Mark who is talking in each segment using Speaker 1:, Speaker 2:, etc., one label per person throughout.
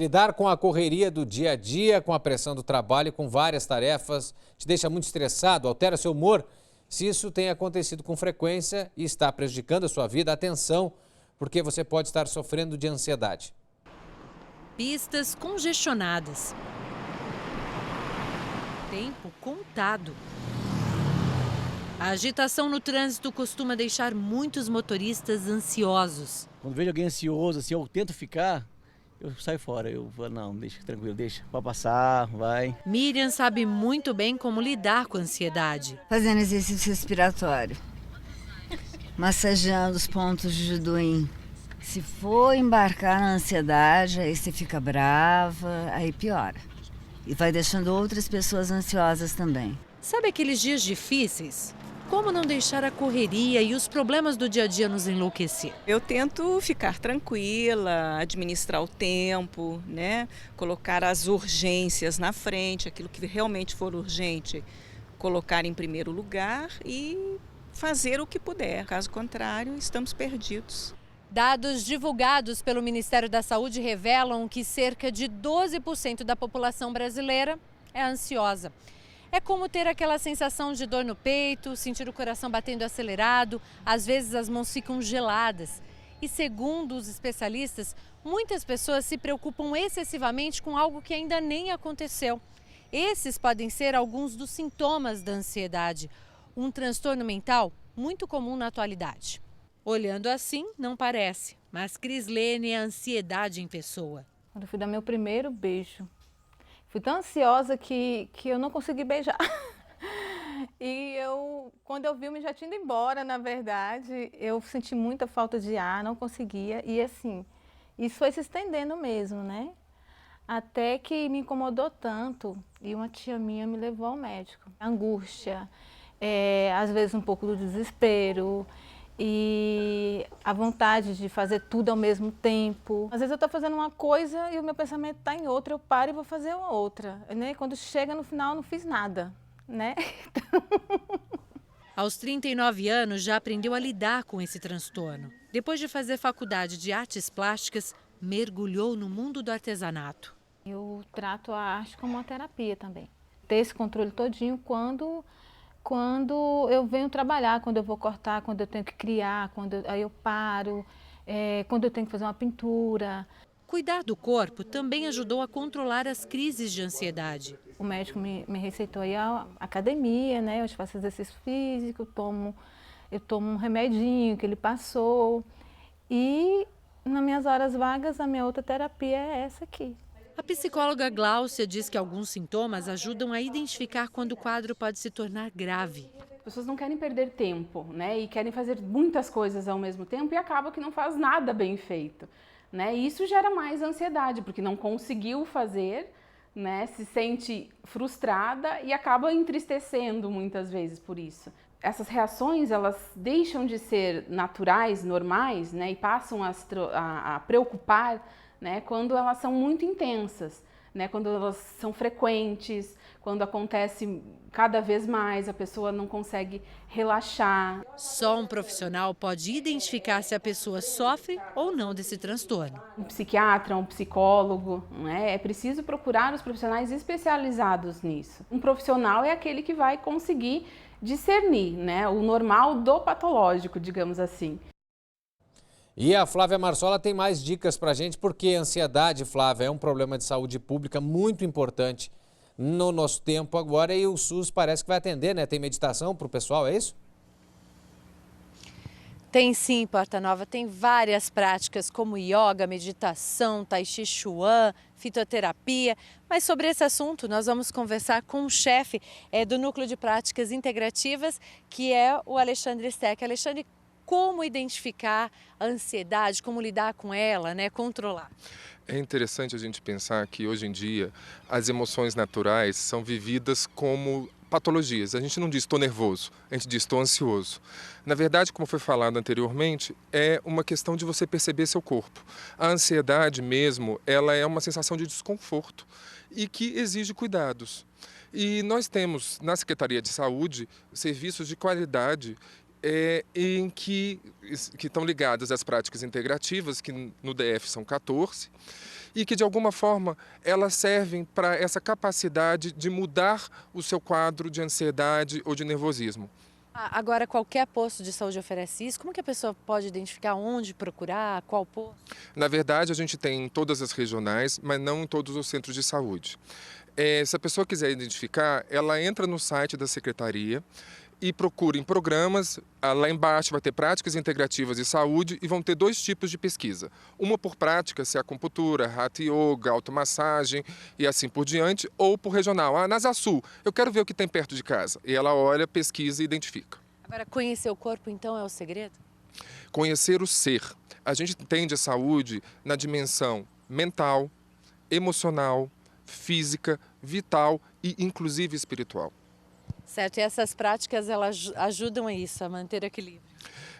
Speaker 1: lidar com a correria do dia a dia, com a pressão do trabalho, com várias tarefas, te deixa muito estressado, altera seu humor? Se isso tem acontecido com frequência e está prejudicando a sua vida, atenção, porque você pode estar sofrendo de ansiedade.
Speaker 2: Pistas congestionadas. Tempo contado. A agitação no trânsito costuma deixar muitos motoristas ansiosos.
Speaker 3: Quando vejo alguém ansioso, assim, eu tento ficar, eu saio fora. Eu falo, não, deixa tranquilo, deixa, vai passar, vai.
Speaker 2: Miriam sabe muito bem como lidar com a ansiedade.
Speaker 4: Fazendo exercício respiratório, massageando os pontos de Judoim. Se for embarcar na ansiedade, aí você fica brava, aí piora. E vai deixando outras pessoas ansiosas também.
Speaker 2: Sabe aqueles dias difíceis? Como não deixar a correria e os problemas do dia a dia nos enlouquecer?
Speaker 5: Eu tento ficar tranquila, administrar o tempo, né? Colocar as urgências na frente, aquilo que realmente for urgente, colocar em primeiro lugar e fazer o que puder. Caso contrário, estamos perdidos.
Speaker 2: Dados divulgados pelo Ministério da Saúde revelam que cerca de 12% da população brasileira é ansiosa. É como ter aquela sensação de dor no peito, sentir o coração batendo acelerado, às vezes as mãos ficam geladas. E segundo os especialistas, muitas pessoas se preocupam excessivamente com algo que ainda nem aconteceu. Esses podem ser alguns dos sintomas da ansiedade, um transtorno mental muito comum na atualidade. Olhando assim, não parece, mas Crislene é a ansiedade em pessoa.
Speaker 6: Quando eu fui dar meu primeiro beijo, fui tão ansiosa que eu não consegui beijar. E quando eu vi, eu já tinha ido embora, na verdade. Eu senti muita falta de ar, não conseguia. E assim, isso foi se estendendo mesmo, né? Até que me incomodou tanto e uma tia minha me levou ao médico. Angústia, às vezes um pouco do desespero e a vontade de fazer tudo ao mesmo tempo. Às vezes eu estou fazendo uma coisa e o meu pensamento está em outra, eu paro e vou fazer uma outra, né? Quando chega no final, eu não fiz nada, né?
Speaker 2: Aos 39 anos, já aprendeu a lidar com esse transtorno. Depois de fazer faculdade de artes plásticas, mergulhou no mundo do artesanato.
Speaker 6: Eu trato a arte como uma terapia também. Ter esse controle todinho quando eu venho trabalhar, quando eu vou cortar, quando eu tenho que criar, aí eu paro, quando eu tenho que fazer uma pintura.
Speaker 2: Cuidar do corpo também ajudou a controlar as crises de ansiedade.
Speaker 6: O médico me receitou aí a academia, né? Eu faço exercício físico, eu tomo um remedinho que ele passou. E nas minhas horas vagas, a minha outra terapia é essa aqui.
Speaker 2: A psicóloga Gláucia diz que alguns sintomas ajudam a identificar quando o quadro pode se tornar grave.
Speaker 7: As pessoas não querem perder tempo, né? E querem fazer muitas coisas ao mesmo tempo e acaba que não faz nada bem feito, né? E isso gera mais ansiedade, porque não conseguiu fazer, né? Se sente frustrada e acaba entristecendo muitas vezes por isso. Essas reações, elas deixam de ser naturais, normais, né? E passam a preocupar, né, quando elas são muito intensas, né, quando elas são frequentes, quando acontece cada vez mais, a pessoa não consegue relaxar.
Speaker 2: Só um profissional pode identificar se a pessoa sofre ou não desse transtorno.
Speaker 7: Um psiquiatra, um psicólogo, né, é preciso procurar os profissionais especializados nisso. Um profissional é aquele que vai conseguir discernir, né, o normal do patológico, digamos assim.
Speaker 1: E a Flávia Marsola tem mais dicas para a gente, porque a ansiedade, Flávia, é um problema de saúde pública muito importante no nosso tempo agora e o SUS parece que vai atender, né? Tem meditação para o pessoal, é isso?
Speaker 2: Tem sim, Porta Nova, tem várias práticas como yoga, meditação, tai chi chuan, fitoterapia. Mas sobre esse assunto nós vamos conversar com o chefe do Núcleo de Práticas Integrativas, que é o Alexandre Steck. Alexandre, como identificar a ansiedade, como lidar com ela, né, controlar?
Speaker 8: É interessante a gente pensar que hoje em dia as emoções naturais são vividas como patologias. A gente não diz estou nervoso, a gente diz estou ansioso. Na verdade, como foi falado anteriormente, é uma questão de você perceber seu corpo. A ansiedade mesmo, ela é uma sensação de desconforto e que exige cuidados. E nós temos na Secretaria de Saúde serviços de qualidade em que estão ligadas às práticas integrativas, que no DF são 14, e que de alguma forma elas servem para essa capacidade de mudar o seu quadro de ansiedade ou de nervosismo.
Speaker 2: Agora, qualquer posto de saúde oferece isso? Como que a pessoa pode identificar onde procurar, qual posto?
Speaker 8: Na verdade, a gente tem em todas as regionais, mas não em todos os centros de saúde. Se a pessoa quiser identificar, ela entra no site da secretaria e procura em programas. Lá embaixo vai ter práticas integrativas de saúde e vão ter 2 tipos de pesquisa. Uma por prática, se é acupuntura, hatha yoga, automassagem e assim por diante, ou por regional. Na Asa Sul, eu quero ver o que tem perto de casa. E ela olha, pesquisa e identifica.
Speaker 2: Agora, conhecer o corpo, então, é o segredo?
Speaker 8: Conhecer o ser. A gente entende a saúde na dimensão mental, emocional, física, vital e inclusive espiritual.
Speaker 2: Certo, e essas práticas, elas ajudam a isso, a manter o equilíbrio?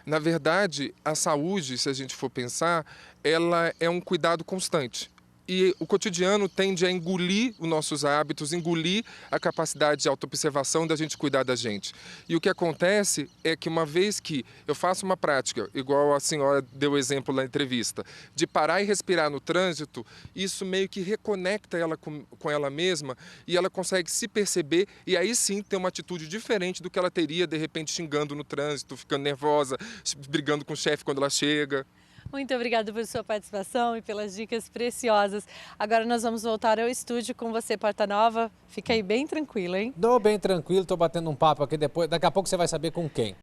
Speaker 8: Na verdade, a saúde, se a gente for pensar, ela é um cuidado constante. E o cotidiano tende a engolir os nossos hábitos, engolir a capacidade de autoobservação da gente cuidar da gente. E o que acontece é que uma vez que eu faço uma prática, igual a senhora deu exemplo na entrevista, de parar e respirar no trânsito, isso meio que reconecta ela com ela mesma e ela consegue se perceber e aí sim ter uma atitude diferente do que ela teria, de repente, xingando no trânsito, ficando nervosa, brigando com o chefe quando ela chega.
Speaker 2: Muito obrigada por sua participação e pelas dicas preciosas. Agora nós vamos voltar ao estúdio com você, Porta Nova. Fica aí bem tranquilo, hein?
Speaker 1: Tô bem tranquilo, tô batendo um papo aqui depois. Daqui a pouco você vai saber com quem.